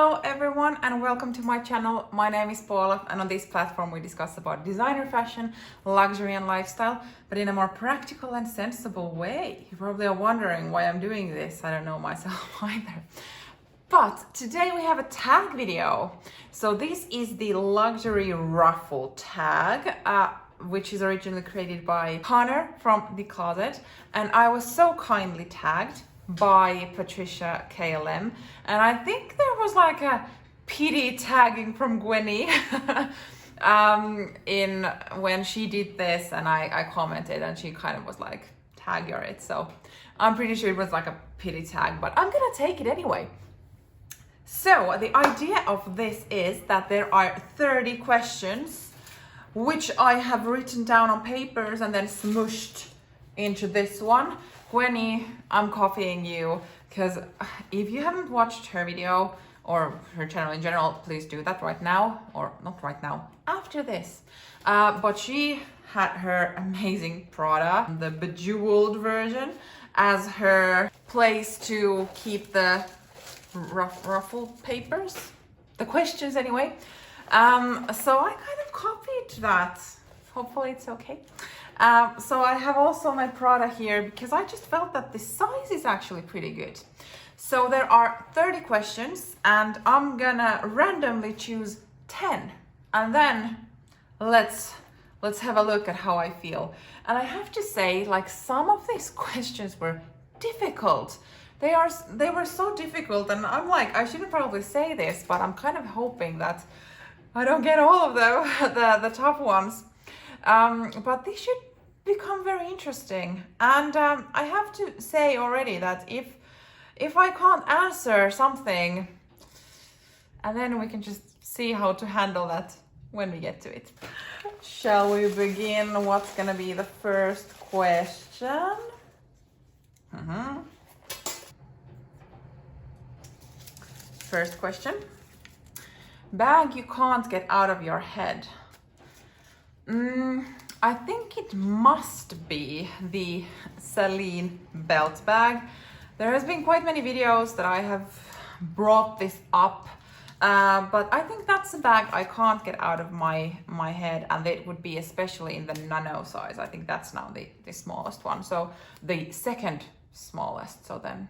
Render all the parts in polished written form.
Hello everyone and welcome to my channel. My name is Paula and on this platform we discuss about designer fashion, luxury and lifestyle, but in a more practical and sensible way. You probably are wondering why I'm doing this. I don't know myself either. But today we have a tag video. So this is the Luxury Raffle tag, which is originally created by Connor from The Closet, and I was so kindly tagged by Patricia KLM, and I think there was like a pity tagging from Gwenny in when she did this, and I commented and she kind of was like, tag your it. So I'm pretty sure it was like a pity tag, but I'm gonna take it anyway. So the idea of this is that there are 30 questions which I have written down on papers and then smooshed into this one. Gwenny, I'm copying you because if you haven't watched her video or her channel in general, please do that right now, or not right now, after this. But she had her amazing PRADA, the bejeweled version, as her place to keep the ruffle papers, the questions anyway. So I kind of copied that. Hopefully it's okay. So I have also my PRADA here because I just felt that the size is actually pretty good. So there are 30 questions and I'm gonna randomly choose 10, and then let's have a look at how I feel. And I have to say, like, some of these questions were difficult. They were so difficult, and I'm like, I shouldn't probably say this, but I'm kind of hoping that I don't get all of the tough ones. But these should become very interesting. And I have to say already that if I can't answer something, and then we can just see how to handle that when we get to it. Shall we begin? What's gonna be the first question? First question. Bag you can't get out of your head. I think it must be the Celine belt bag. There has been quite many videos that I have brought this up, but I think that's a bag I can't get out of my head, and it would be especially in the nano size. I think that's now the smallest one, so the second smallest, so then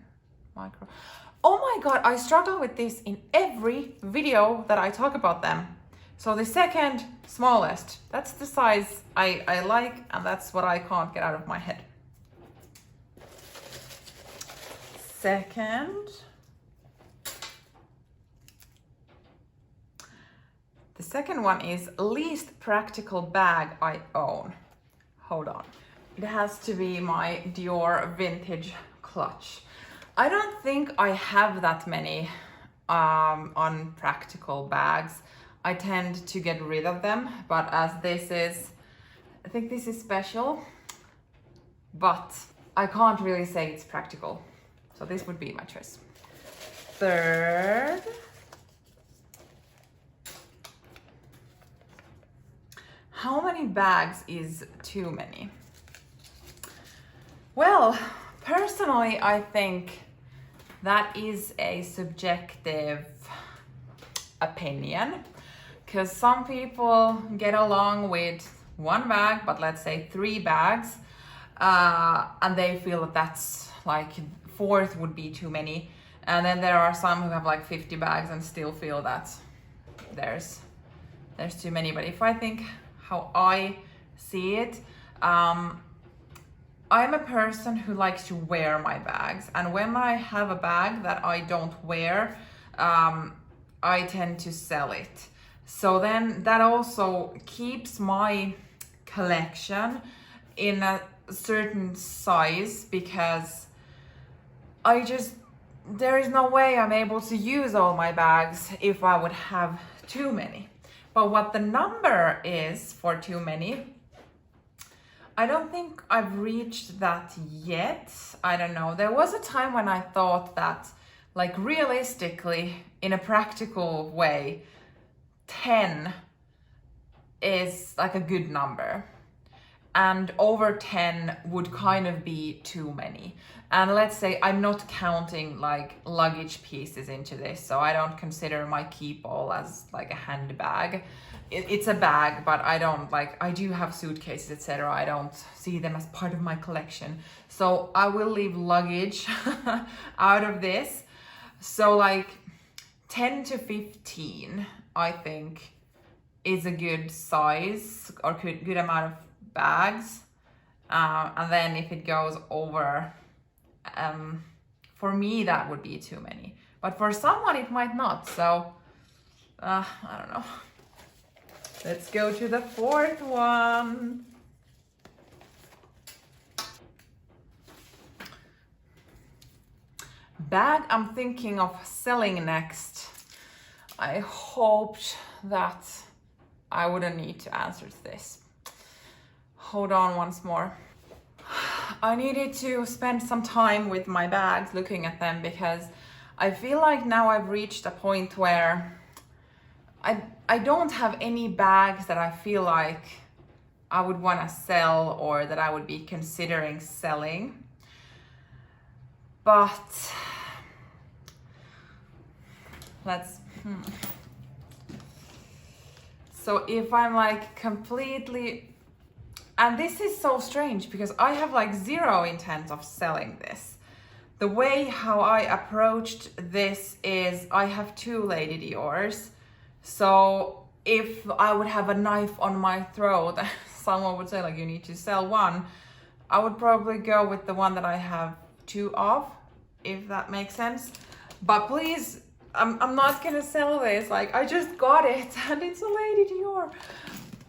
micro. Oh my god, I struggle with this in every video that I talk about them. So the second smallest, that's the size I like, and that's what I can't get out of my head. Second. The second one is least practical bag I own. Hold on. It has to be my Dior vintage clutch. I don't think I have that many unpractical bags. I tend to get rid of them, but as this is, I think this is special, but I can't really say it's practical. So this would be my choice. Third. How many bags is too many? Well, personally, I think that is a subjective opinion, because some people get along with one bag, but let's say 3 bags, and they feel that that's like 4th would be too many. And then there are some who have like 50 bags and still feel that there's too many. But if I think how I see it, I'm a person who likes to wear my bags, and when I have a bag that I don't wear, I tend to sell it. So then that also keeps my collection in a certain size, because there is no way I'm able to use all my bags if I would have too many. But what the number is for too many, I don't think I've reached that yet. I don't know. There was a time when I thought that, like, realistically, in a practical way, 10 is like a good number. and over 10 would kind of be too many. And let's say I'm not counting like luggage pieces into this, so I don't consider my keep all as like a handbag. It's a bag, but I don't like, I do have suitcases, etc. I don't see them as part of my collection. So I will leave luggage out of this. So like 10 to 15, I think, is a good size or good amount of bags. And then if it goes over, for me, that would be too many. But for someone, it might not. So, I don't know. Let's go to the fourth one. Bag I'm thinking of selling next. I hoped that I wouldn't need to answer this. Hold on once more. I needed to spend some time with my bags looking at them because I feel like now I've reached a point where I don't have any bags that I feel like I would want to sell or that I would be considering selling. But so if I'm like completely, and this is so strange because I have like zero intent of selling this. The way how I approached this is I have 2 Lady Diors. So if I would have a knife on my throat, someone would say like, you need to sell one. I would probably go with the one that I have 2 of, if that makes sense. But please, I'm not gonna sell this. Like, I just got it and it's a Lady Dior.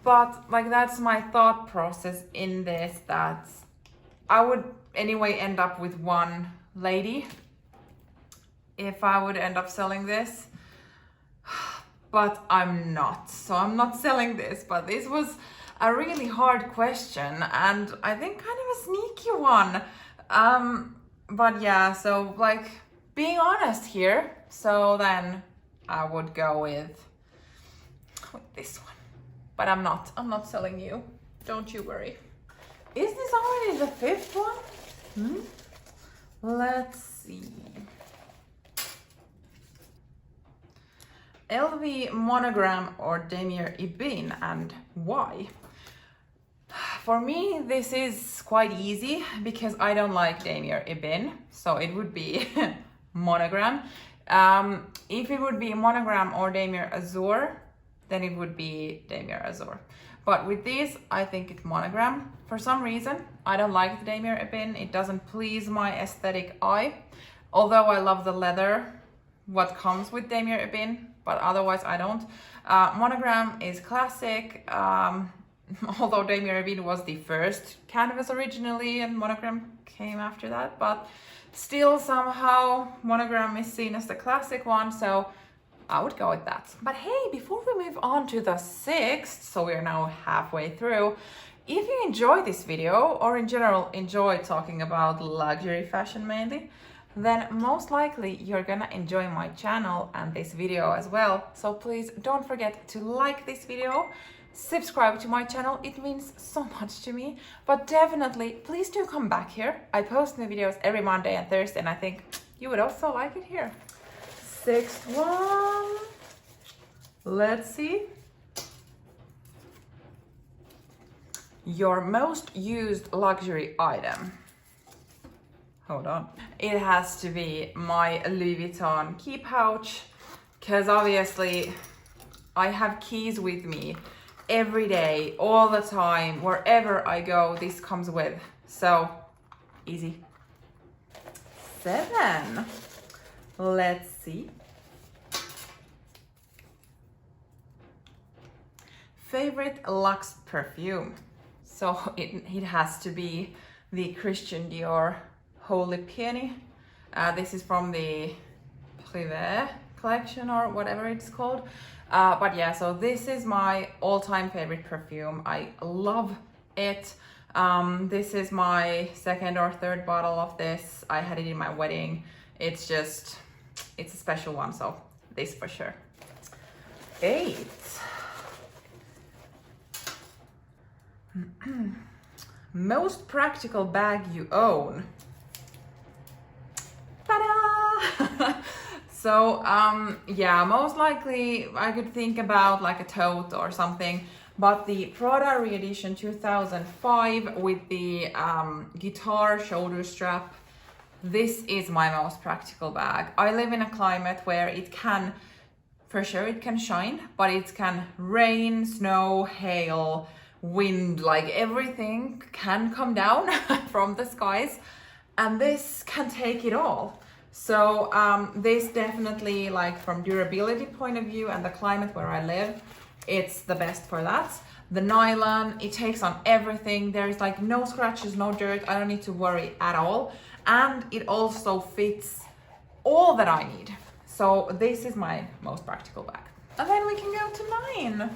But like, that's my thought process in this, that I would anyway end up with 1 lady if I would end up selling this. But I'm not, so I'm not selling this. But this was a really hard question and I think kind of a sneaky one. But yeah, so like being honest here, so then I would go with this one. But I'm not selling you. Don't you worry. Is this already the 5th one? Let's see. LV, Monogram or Damier Ebene, and why? For me, this is quite easy because I don't like Damier Ebene, so it would be Monogram. If it would be Monogram or Damier Azur, then it would be Damier Azur. But with these, I think it's Monogram. For some reason, I don't like the Damier Ebene. It doesn't please my aesthetic eye. Although I love the leather, what comes with Damier Ebene, but otherwise I don't. Monogram is classic. Although Damier Ebene was the first canvas originally and Monogram came after that, but still somehow Monogram is seen as the classic one, so I would go with that. But hey, before we move on to the 6th, so we're now halfway through, if you enjoy this video or in general enjoy talking about luxury fashion mainly, then most likely you're gonna enjoy my channel and this video as well. So please don't forget to like this video, subscribe to my channel, it means so much to me. But definitely, please do come back here. I post new videos every Monday and Thursday, and I think you would also like it here. 6th one, let's see. Your most used luxury item. Hold on. It has to be my Louis Vuitton key pouch, because obviously I have keys with me every day, all the time, wherever I go, this comes with. So easy. 7. Let's see. Favorite luxe perfume. So it has to be the Christian Dior Holy Peony. This is from the Privé collection or whatever it's called. But yeah, so this is my all-time favorite perfume. I love it. This is my 2nd or 3rd bottle of this. I had it in my wedding. It's just, it's a special one, so this for sure. 8. most practical bag you own. Ta-da! So yeah, most likely I could think about like a tote or something, but the PRADA re-edition 2005 with the guitar shoulder strap, this is my most practical bag. I live in a climate where it can, for sure it can shine, but it can rain, snow, hail, wind, like everything can come down from the skies, and this can take it all. So this definitely, like from durability point of view and the climate where I live, it's the best for that. The nylon, it takes on everything. There's like no scratches, no dirt. I don't need to worry at all. And it also fits all that I need. So this is my most practical bag. And then we can go to mine.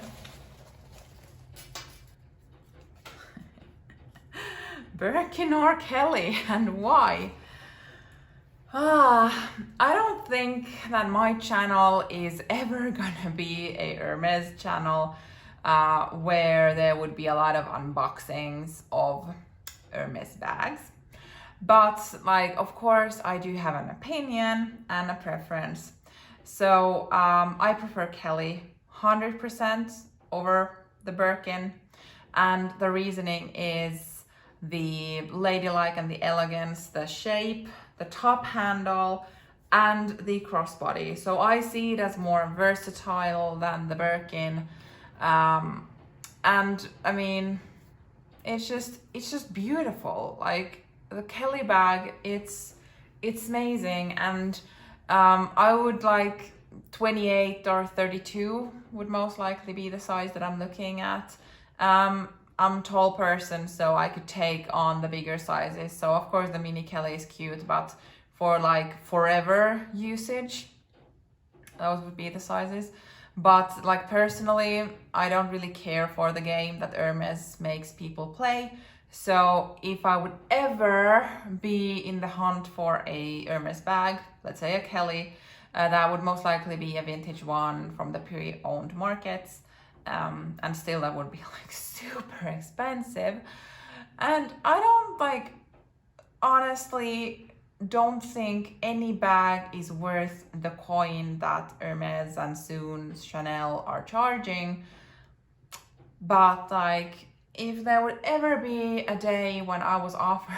Birkin or Kelly, and why? I don't think that my channel is ever gonna be a Hermes channel where there would be a lot of unboxings of Hermes bags. But like, of course, I do have an opinion and a preference. So I prefer Kelly 100% over the Birkin. And the reasoning is the ladylike and the elegance, the shape, the top handle, and the crossbody. So I see it as more versatile than the Birkin. And I mean, it's just beautiful. Like the Kelly bag, it's amazing. And I would like 28 or 32 would most likely be the size that I'm looking at. I'm a tall person, so I could take on the bigger sizes. So of course the mini Kelly is cute, but for like forever usage, those would be the sizes. But like personally, I don't really care for the game that Hermes makes people play. So if I would ever be in the hunt for a Hermes bag, let's say a Kelly, that would most likely be a vintage one from the pre-owned markets. And still that would be like super expensive. And I don't like, honestly, don't think any bag is worth the coin that Hermes and soon Chanel are charging. But like, if there would ever be a day when I was offered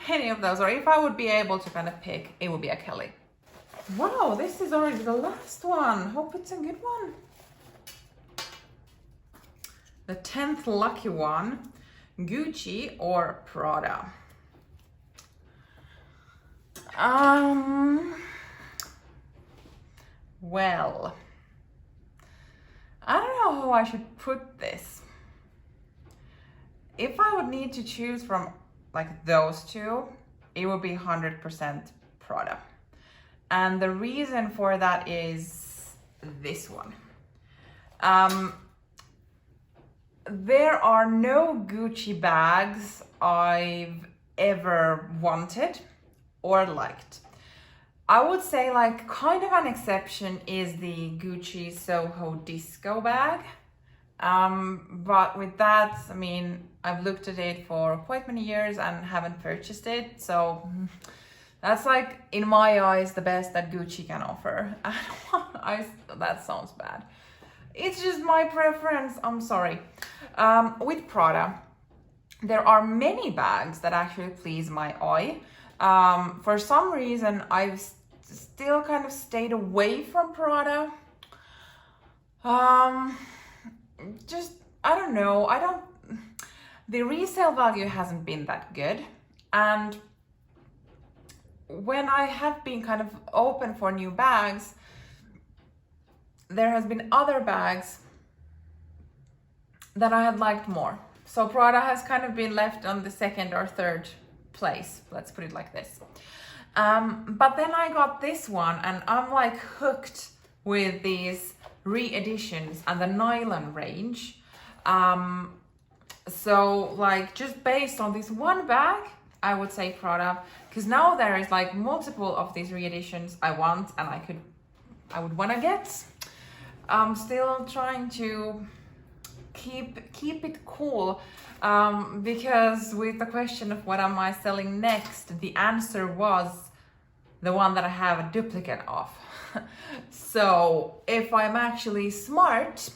any of those, or if I would be able to kind of pick, it would be a Kelly. Wow, this is already the last one. Hope it's a good one. The 10th lucky one, Gucci or Prada? Well, I don't know how I should put this. If I would need to choose from like those two, it would be 100% Prada. And the reason for that is this one. There are no Gucci bags I've ever wanted or liked. I would say like kind of an exception is the Gucci Soho Disco bag. But with that, I mean, I've looked at it for quite many years and haven't purchased it. So that's like, in my eyes, the best that Gucci can offer. That sounds bad. It's just my preference, I'm sorry. With Prada, there are many bags that actually please my eye. For some reason, I've still kind of stayed away from Prada. Just, I don't know, the resale value hasn't been that good. And when I have been kind of open for new bags, there has been other bags that I had liked more. So Prada has kind of been left on the second or third place, let's put it like this. But then I got this one and I'm like hooked with these re-editions and the nylon range. So like just based on this one bag, I would say Prada, because now there is like multiple of these re-editions I want and I would want to get. I'm still trying to keep it cool, because with the question of what am I selling next, the answer was the one that I have a duplicate of. So if I'm actually smart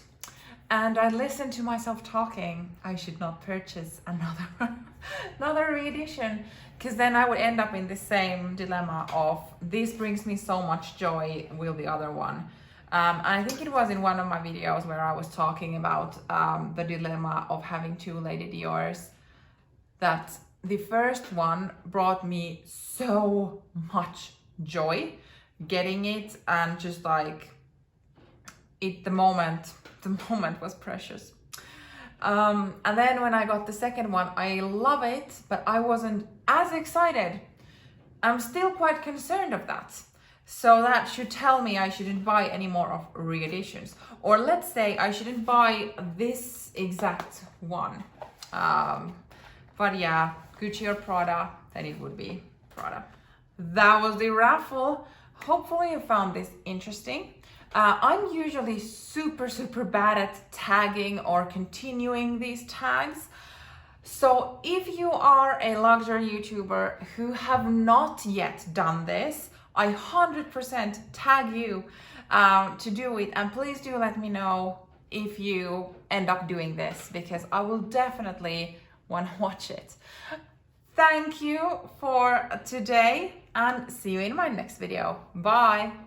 and I listen to myself talking, I should not purchase another reedition, because then I would end up in the same dilemma of this brings me so much joy, will the other one. And I think it was in one of my videos where I was talking about the dilemma of having two Lady Diors, that the first one brought me so much joy getting it, and just like the moment was precious. And then when I got the second one, I love it, but I wasn't as excited. I'm still quite concerned of that. So that should tell me I shouldn't buy any more of re-editions. Or let's say I shouldn't buy this exact one. But yeah, Gucci or Prada, then it would be Prada. That was the raffle. Hopefully you found this interesting. I'm usually super bad at tagging or continuing these tags. So if you are a luxury YouTuber who have not yet done this, I 100% tag you to do it, and please do let me know if you end up doing this, because I will definitely want to watch it. Thank you for today, and see you in my next video. Bye!